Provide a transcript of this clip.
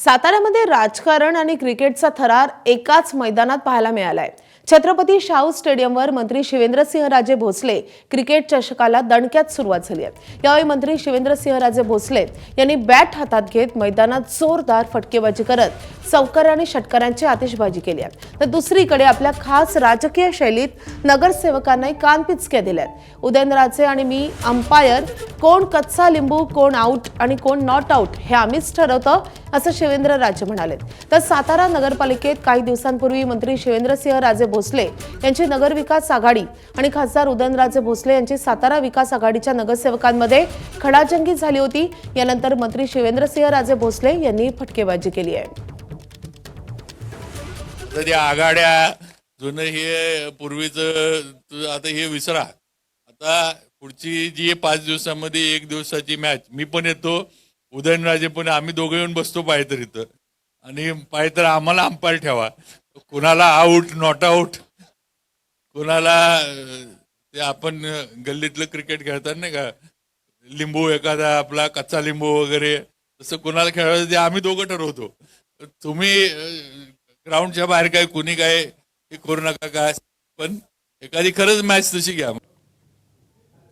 साताऱ्यामध्ये राजकारण आणि क्रिकेटचा थरार एकाच मैदानात पाहायला मिळालाय। छत्रपती शाहू स्टेडियमवर मंत्री शिवेंद्रसिंहराजे भोसले क्रिकेट चषकाला दणक्यात सुरुवात झाली आहे। यावेळी मंत्री शिवेंद्रसिंहराजे भोसले यांनी बॅट हातात घेत मैदानात जोरदार फटकेबाजी करत चौकार आणि षटकारांची आतिषबाजी केली आहे। तर दुसरीकडे आपल्या खास राजकीय शैलीत नगरसेवकांनाही कानपिचक्या दिल्यात। उदयनराजे आणि मी अंपायर, कोण कच्चा लिंबू, कोण आउट आणि कोण नॉट आउट हे आम्हीच ठरवतो असं शिवेंद्रराजे म्हणाले। तर सातारा नगरपालिकेत काही दिवसांपूर्वी मंत्री शिवेंद्रसिंहराजे भोसले यांची नगर विकास आघाडी आणि खासदार उदयनराजे भोसले यांची सातारा विकास आघाडीच्या नगरसेवकांमध्ये खडाजंगी झाली होती। यानंतर मंत्री शिवेंद्रसिंहराजे भोसले यांनी फटकेबाजी केली आहे। तर आघाड्या जुनं हे पूर्वीचं आता हे विसरा। आता पुढची जी 5 दिवसांमध्ये 1 दिवसाची मॅच, मी पण येतो, उदयनराजे पण, आम्ही दोघे येऊन बसतो पाहिजे तर इथं, आणि पाहिजे तर आम्हाला अंपायर ठेवा। कोणाला आउट नॉट आउट, कोणाला ते आपण गल्लीतलं क्रिकेट खेळतात नाही का, लिंबू एखादा आपला कच्चा लिंबू वगैरे, तसं कोणाला खेळायचं ते आम्ही दोघं ठरवतो। तुम्ही ग्राउंडच्या बाहेर काय कुणी काय हे करू नका काय, पण एखादी खरंच मॅच तशी घ्या।